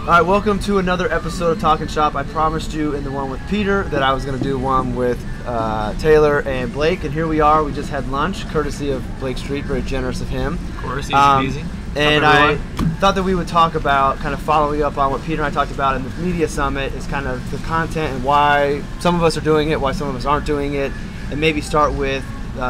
All right, welcome to another episode of Talkin' Shop. I promised you in the one with Peter that I was going to do one with Taylor and Blake, and here we are. We just had lunch, courtesy of Blake Street, very generous of him. Of course, easy. And I thought that we would talk about, kind of following up on what Peter and I talked about in the Media Summit, is kind of the content and why some of us are doing it, why some of us aren't doing it, and maybe start with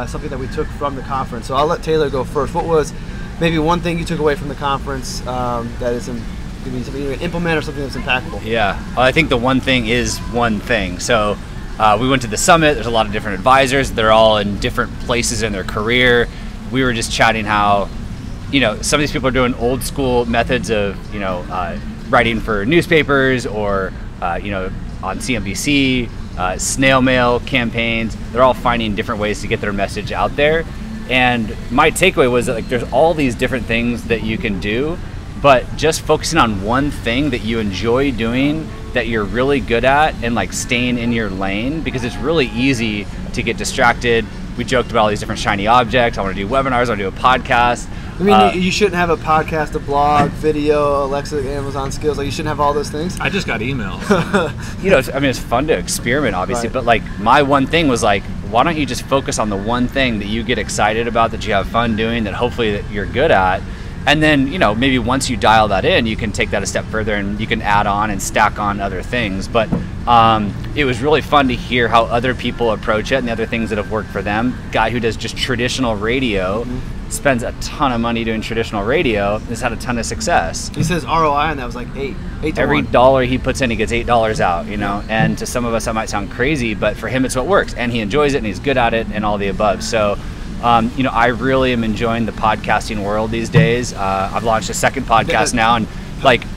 something that we took from the conference. So I'll let Taylor go first. What was maybe one thing you took away from the conference that is something you can implement or something that's impactful? Yeah, well, I think the one thing is one thing. So we went to the summit. There's a lot of different advisors. They're all in different places in their career. We were just chatting how, some of these people are doing old school methods of, writing for newspapers or, on CNBC, snail mail campaigns. They're all finding different ways to get their message out there. And my takeaway was that there's all these different things that you can do, but just focusing on one thing that you enjoy doing, that you're really good at, and staying in your lane, because it's really easy to get distracted. We joked about all these different shiny objects. I want to do webinars, I want to do a podcast. I mean, you shouldn't have a podcast, a blog, video, Alexa, Amazon skills. You shouldn't have all those things. I just got emails. It's fun to experiment, obviously, right. But my one thing was why don't you just focus on the one thing that you get excited about, that you have fun doing, that hopefully that you're good at. And then, maybe once you dial that in, you can take that a step further and you can add on and stack on other things. But it was really fun to hear how other people approach it and the other things that have worked for them. Guy who does just traditional radio, spends a ton of money doing traditional radio, has had a ton of success. He says ROI on that was like 8 to Every 1. dollar he puts in, he gets $8 out, And to some of us that might sound crazy, but for him it's what works. And he enjoys it and he's good at it and all the above. So I really am enjoying the podcasting world these days. I've launched a second podcast now, and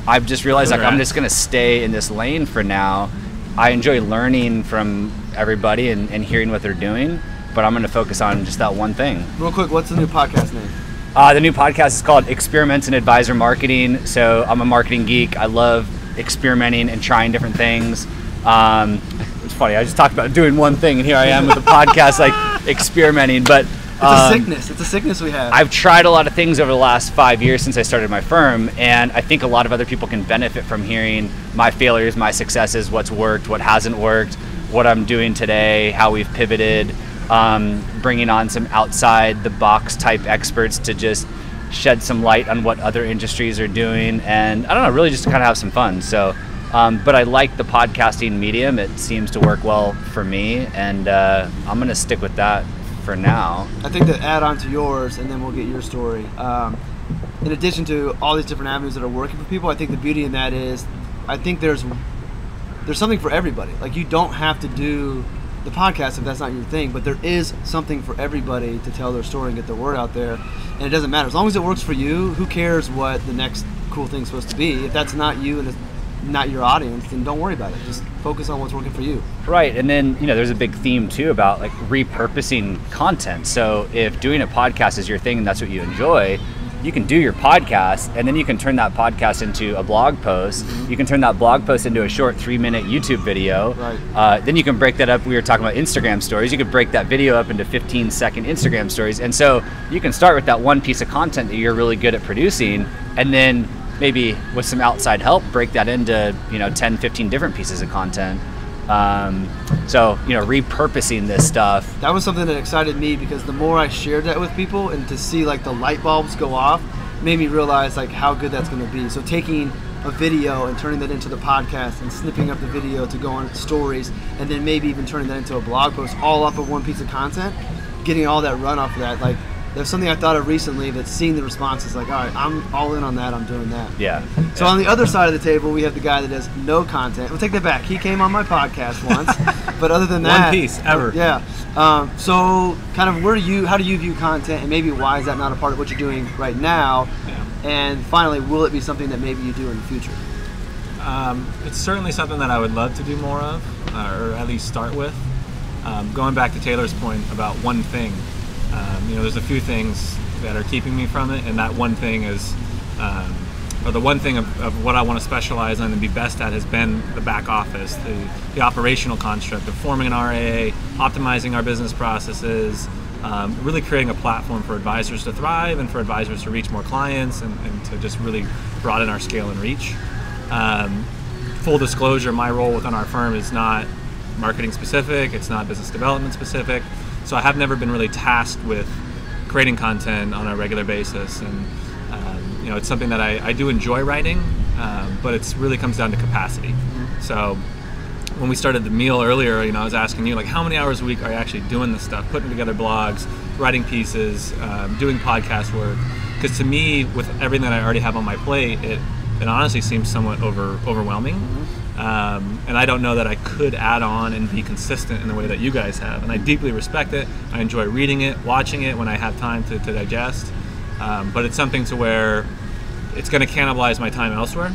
I've just realized I'm just going to stay in this lane for now. I enjoy learning from everybody and hearing what they're doing, but I'm going to focus on just that one thing. Real quick, what's the new podcast name? The new podcast is called Experiments in Advisor Marketing. So I'm a marketing geek. I love experimenting and trying different things. It's funny, I just talked about doing one thing, and here I am with a podcast experimenting, but it's a sickness. It's a sickness we have. I've tried a lot of things over the last 5 years since I started my firm, and I think a lot of other people can benefit from hearing my failures, my successes, what's worked, what hasn't worked, what I'm doing today, how we've pivoted, bringing on some outside the box type experts to just shed some light on what other industries are doing, and I don't know, really just to kind of have some fun. So, but I like the podcasting medium. It seems to work well for me, and I'm going to stick with that for now. I think to add on to yours, and then we'll get your story. In addition to all these different avenues that are working for people, I think the beauty in that is, I think there's something for everybody. You don't have to do the podcast if that's not your thing, but there is something for everybody to tell their story and get their word out there. And it doesn't matter, as long as it works for you. Who cares what the next cool thing's supposed to be? If that's not you and it's not your audience, then don't worry about it. Just focus on what's working for you. Right, and then there's a big theme too about repurposing content. So if doing a podcast is your thing and that's what you enjoy, you can do your podcast, and then you can turn that podcast into a blog post. You can turn that blog post into a short 3-minute YouTube video. Right. Then you can break that up. We were talking about Instagram stories. You could break that video up into 15-second Instagram stories. And so you can start with that one piece of content that you're really good at producing, and then maybe with some outside help, break that into 10, 15 different pieces of content. So repurposing this stuff. That was something that excited me, because the more I shared that with people and to see the light bulbs go off, made me realize how good that's going to be. So taking a video and turning that into the podcast, and snipping up the video to go on stories, and then maybe even turning that into a blog post, all off of one piece of content, getting all that run off of that. There's something I thought of recently that seeing the responses, all right, I'm all in on that, I'm doing that. Yeah. So on the other side of the table, we have the guy that does no content. We'll take that back. He came on my podcast once, but other than that. One piece, ever. Yeah. So kind of how do you view content, and maybe why is that not a part of what you're doing right now? Yeah. And finally, will it be something that maybe you do in the future? It's certainly something that I would love to do more of, or at least start with. Going back to Taylor's point about one thing, there's a few things that are keeping me from it, and that one thing is, or the one thing of what I want to specialize in and be best at has been the back office, the operational construct of forming an RAA, optimizing our business processes, really creating a platform for advisors to thrive and for advisors to reach more clients and to just really broaden our scale and reach. Full disclosure, my role within our firm is not marketing specific, it's not business development specific, so I have never been really tasked with creating content on a regular basis, and it's something that I do enjoy writing, but it really comes down to capacity. So when we started the meal earlier, I was asking you, like, how many hours a week are you actually doing this stuff, putting together blogs, writing pieces, doing podcast work? Because to me, with everything that I already have on my plate, it honestly seems somewhat overwhelming. And I don't know that I could add on and be consistent in the way that you guys have. And I deeply respect it. I enjoy reading it, watching it when I have time to digest. But it's something to where it's going to cannibalize my time elsewhere.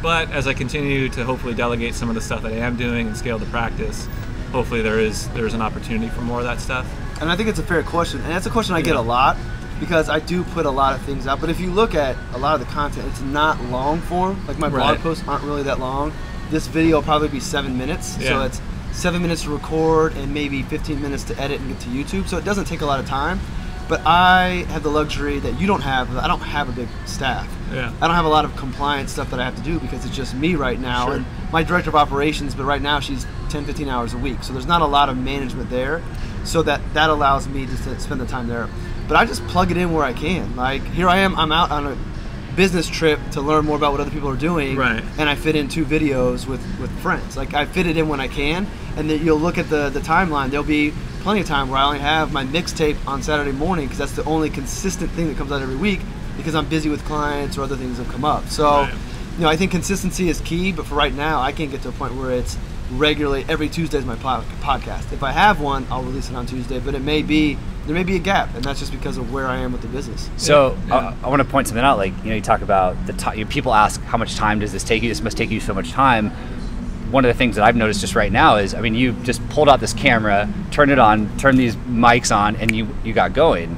But as I continue to hopefully delegate some of the stuff that I am doing and scale the practice, hopefully there's an opportunity for more of that stuff. And I think it's a fair question. And that's a question I get a lot, because I do put a lot of things out. But if you look at a lot of the content, it's not long form. Like my blog posts aren't really that long. This video will probably be 7 minutes. So it's 7 minutes to record and maybe 15 minutes to edit and get to YouTube. So it doesn't take a lot of time. But I have the luxury that you don't have. I don't have a big staff. I don't have a lot of compliance stuff that I have to do, because it's just me right now. And my director of operations, but right now she's 10, 15 hours a week. So there's not a lot of management there. So that allows me just to spend the time there. But I just plug it in where I can. Like, here I am, I'm out on a business trip to learn more about what other people are doing, and I fit in 2 videos with friends. Like, I fit it in when I can, and then you'll look at the timeline, there'll be plenty of time where I only have my mixtape on Saturday morning, because that's the only consistent thing that comes out every week, because I'm busy with clients or other things that come up. So, I think consistency is key, but for right now, I can't get to a point where it's regularly, every Tuesday is my podcast. If I have one, I'll release it on Tuesday, but there may be a gap, and that's just because of where I am with the business. So I want to point something out. Like, you talk about people ask, how much time does this take you? This must take you so much time. One of the things that I've noticed just right now is, you just pulled out this camera, turned it on, turned these mics on, and you got going.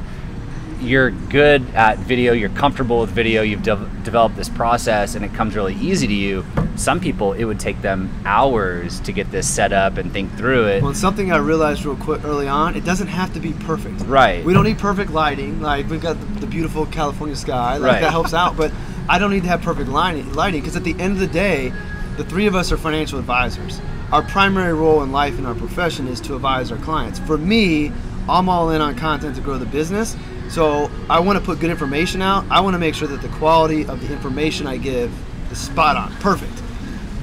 You're good at video, you're comfortable with video, you've developed this process, and it comes really easy to you. Some people, it would take them hours to get this set up and think through it. Well, something I realized real quick early on, it doesn't have to be perfect. Right. We don't need perfect lighting. Like, we've got the beautiful California sky. Like, that helps out, but I don't need to have perfect lighting, because at the end of the day, the 3 of us are financial advisors. Our primary role in life in our profession is to advise our clients. For me, I'm all in on content to grow the business. So I want to put good information out. I want to make sure that the quality of the information I give is spot on, perfect.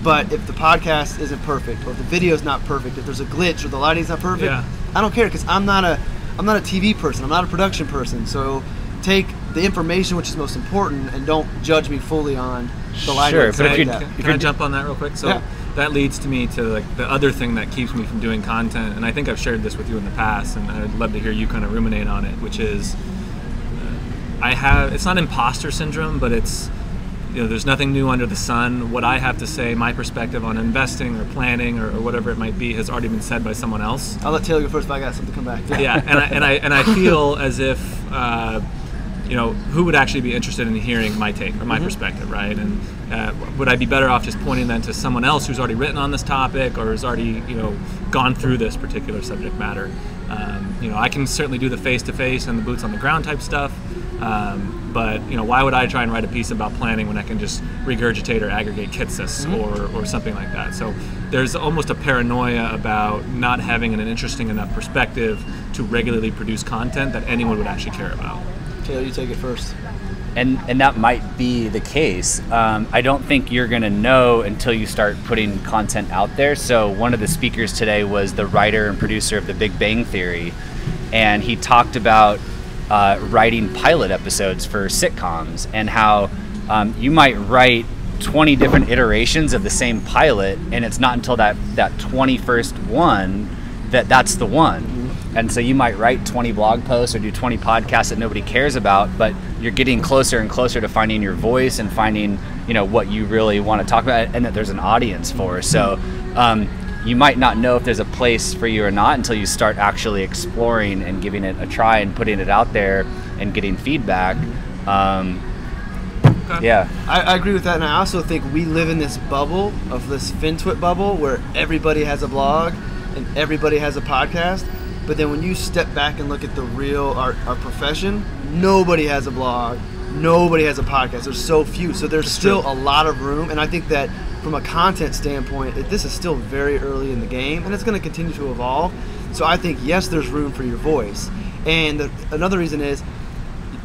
But if the podcast isn't perfect, or if the video is not perfect, if there's a glitch or the lighting's not perfect, I don't care, because I'm not a TV person. I'm not a production person. So take the information, which is most important, and don't judge me fully on the lighting. Sure, but can I jump on that real quick? So that leads to me to, like, the other thing that keeps me from doing content, and I think I've shared this with you in the past, and I'd love to hear you kind of ruminate on it, which is it's not imposter syndrome, but it's, there's nothing new under the sun. What I have to say, my perspective on investing or planning or whatever it might be, has already been said by someone else. I'll let Taylor go first, but I got something to come back. And I feel as if who would actually be interested in hearing my take or my perspective, right? And would I be better off just pointing then to someone else who's already written on this topic or has already gone through this particular subject matter? I can certainly do the face-to-face and the boots on the ground type stuff. But why would I try and write a piece about planning when I can just regurgitate or aggregate kitsis or something like that? So there's almost a paranoia about not having an interesting enough perspective to regularly produce content that anyone would actually care about. Taylor, you take it first. And that might be the case. I don't think you're going to know until you start putting content out there. So one of the speakers today was the writer and producer of The Big Bang Theory, and he talked about writing pilot episodes for sitcoms, and how you might write 20 different iterations of the same pilot, and it's not until that 21st one that's the one. And so you might write 20 blog posts or do 20 podcasts that nobody cares about, but you're getting closer and closer to finding your voice and finding what you really want to talk about and that there's an audience for. So you might not know if there's a place for you or not until you start actually exploring and giving it a try and putting it out there and getting feedback. Yeah, I agree with that, and I also think we live in this bubble, of this FinTwit bubble, where everybody has a blog and everybody has a podcast. But then when you step back and look at the real our profession, nobody has a blog, nobody has a podcast. There's so few. So there's still a lot of room. And I think that from a content standpoint, this is still very early in the game, and it's going to continue to evolve. So I think, yes, there's room for your voice. And another reason is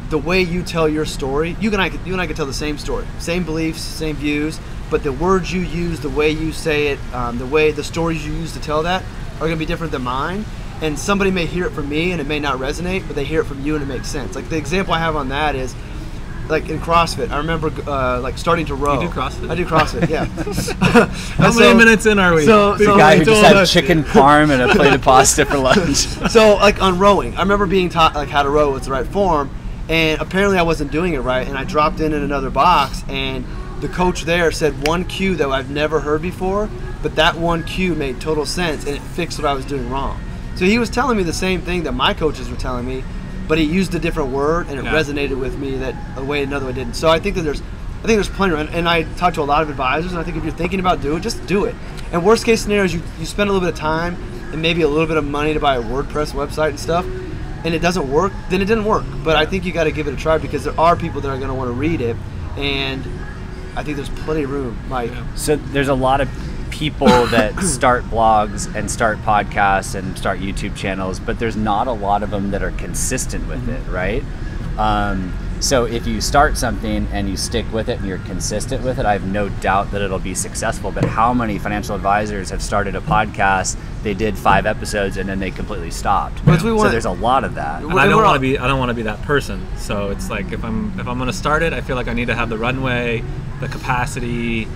the way you tell your story. You and I could tell the same story, same beliefs, same views, but the words you use, the way you say it, the stories you use to tell that are going to be different than mine. And somebody may hear it from me and it may not resonate, but they hear it from you and it makes sense. Like the example I have on that is, like in CrossFit, I remember like starting to row. You do CrossFit? I do CrossFit, yeah. How many minutes in are we? The guy who just had chicken parm and a plate of pasta for lunch. So like on rowing, I remember being taught like how to row, what's the right form, and apparently I wasn't doing it right, and I dropped in another box, and the coach there said one cue that I've never heard before, but that one cue made total sense, and it fixed what I was doing wrong. So he was telling me the same thing that my coaches were telling me, but he used a different word, and it resonated with me that another way didn't. So I think that there's plenty, and I talk to a lot of advisors, and I think if you're thinking about doing it, just do it. And worst case scenario is you spend a little bit of time and maybe a little bit of money to buy a WordPress website and stuff, and it doesn't work, then it didn't work. But I think you got to give it a try, because there are people that are going to want to read it, and I think there's plenty of room, Mike. So there's a lot of people that start blogs and start podcasts and start YouTube channels, but there's not a lot of them that are consistent with it, right? So if you start something and you stick with it and you're consistent with it, I have no doubt that it'll be successful. But how many financial advisors have started a podcast, they did 5 episodes and then they completely stopped? So there's a lot of that. And I don't want to be that person. So it's like if I'm going to start it, I feel like I need to have the runway, the capacity,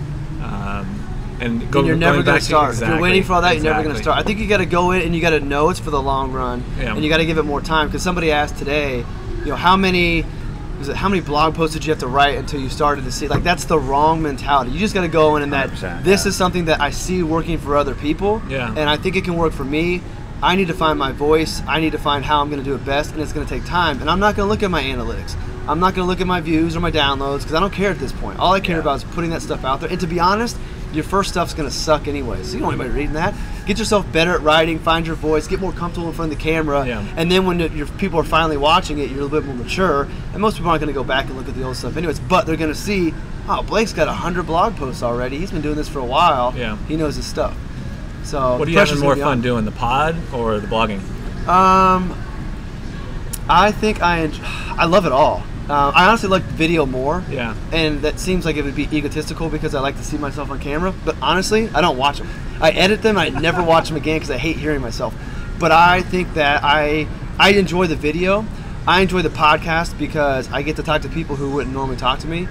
and you're never going to start. Exactly, if you're waiting for all that, you're never going to start. I think you got to go in and you got to know it's for the long run, and you got to give it more time. Because somebody asked today, how many blog posts did you have to write until you started to see? Like, that's the wrong mentality. You just got to go in and this is something that I see working for other people, and I think it can work for me. I need to find my voice. I need to find how I'm going to do it best, and it's going to take time. And I'm not going to look at my analytics. I'm not going to look at my views or my downloads, because I don't care at this point. All I care about is putting that stuff out there. And to be honest, your first stuff's going to suck anyway, so you don't want anybody reading that. Get yourself better at writing, find your voice, get more comfortable in front of the camera, and then when your people are finally watching it, you're a little bit more mature, and most people aren't going to go back and look at the old stuff anyways, but they're going to see, oh, Blake's got 100 blog posts already. He's been doing this for a while. He knows his stuff. So what are you having more fun doing, the pod or the blogging? I think I love it all. I honestly like video more, and that seems like it would be egotistical because I like to see myself on camera, but honestly, I don't watch them. I edit them, I never watch them again because I hate hearing myself. But I think that I enjoy the video. I enjoy the podcast because I get to talk to people who wouldn't normally talk to me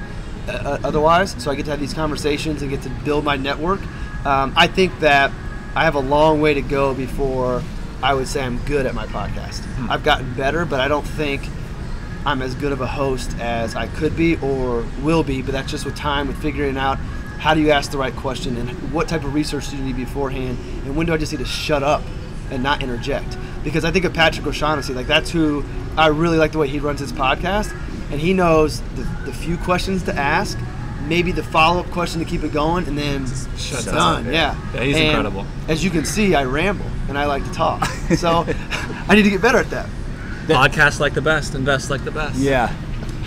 otherwise, so I get to have these conversations and get to build my network. I think that I have a long way to go before I would say I'm good at my podcast. I've gotten better, but I don't think I'm as good of a host as I could be or will be, but that's just with time, with figuring out how do you ask the right question and what type of research do you need beforehand, and when do I just need to shut up and not interject. Because I think of Patrick O'Shaughnessy, like that's who I really like, the way he runs his podcast, and he knows the few questions to ask, maybe the follow-up question to keep it going, and then Shut done. Yeah, he's incredible. As you can see, I ramble and I like to talk, so I need to get better at that. Podcasts like the best, invest like the best. Yeah.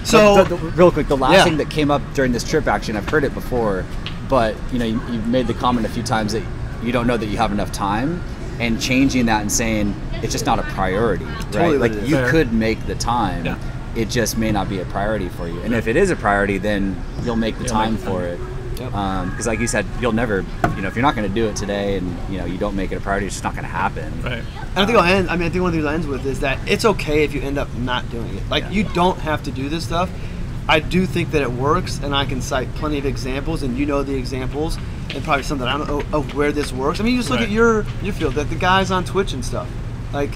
So real quick, the last thing that came up during this trip, actually, and I've heard it before, but you've made the comment a few times that you don't know that you have enough time, and changing that and saying it's just not a priority, right? Totally, like you could make the time. Yeah. It just may not be a priority for you. And if it is a priority, then you'll make the time for it. Because like you said, you'll never, if you're not going to do it today and you don't make it a priority, it's just not going to happen. Right. And I think I think one of the things I'll end with is that it's okay if you end up not doing it. Like you don't have to do this stuff. I do think that it works, and I can cite plenty of examples, and the examples, and probably some that I don't know of where this works. I mean, you just look at your field, that the guys on Twitch and stuff. Like,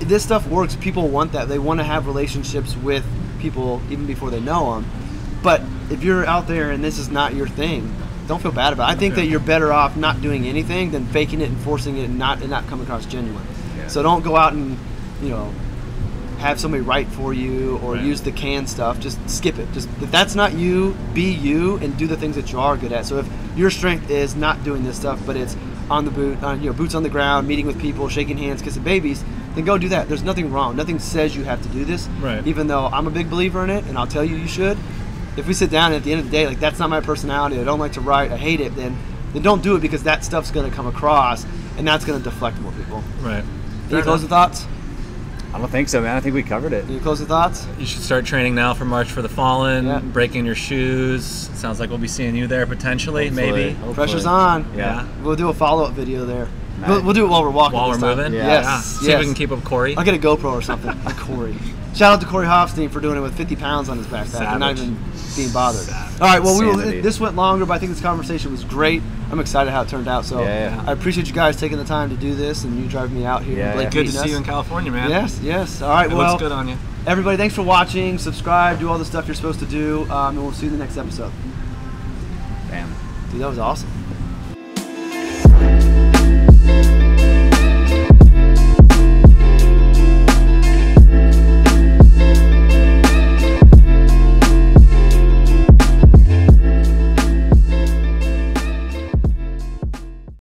this stuff works. People want that. They want to have relationships with people even before they know them. But if you're out there and this is not your thing, don't feel bad about it. I think that you're better off not doing anything than faking it and forcing it and not come across genuine. So don't go out and have somebody write for you or use the canned stuff. Just skip it. Just if that's not you, be you and do the things that you are good at. So if your strength is not doing this stuff, but it's on the boots on the ground, meeting with people, shaking hands, kissing babies, then go do that. There's nothing wrong. Nothing says you have to do this. Right. Even though I'm a big believer in it, and I'll tell you should. If we sit down and at the end of the day, like, that's not my personality, I don't like to write, I hate it, then don't do it, because that stuff's going to come across, and that's going to deflect more people. Right. Any closing thoughts? I don't think so, man. I think we covered it. Any closing thoughts? You should start training now for March for the Fallen, Yeah. breaking your shoes. Sounds like we'll be seeing you there potentially, maybe. Hopefully. Pressure's on. Yeah. We'll do a follow-up video there. Nice. We'll do it while we're walking. While we're this time. moving? Yeah. Yes. See if yes. we can keep up Corey. I'll get a GoPro or something. Like Corey. Shout out to Corey Hofstein for doing it with 50 pounds on his backpack and not Savage. even being bothered. Savage. All right, well, Insanity. this went longer, but I think this conversation was great. I'm excited how it turned out. So Yeah. I appreciate you guys taking the time to do this and you driving me out here. Yeah, and Blake yeah. Good to meeting see you us. in California, man. Yes, yes. All right, It well, looks good on you. everybody, thanks for watching. Subscribe, do all the stuff you're supposed to do, and we'll see you in the next episode. Bam. Dude, that was awesome.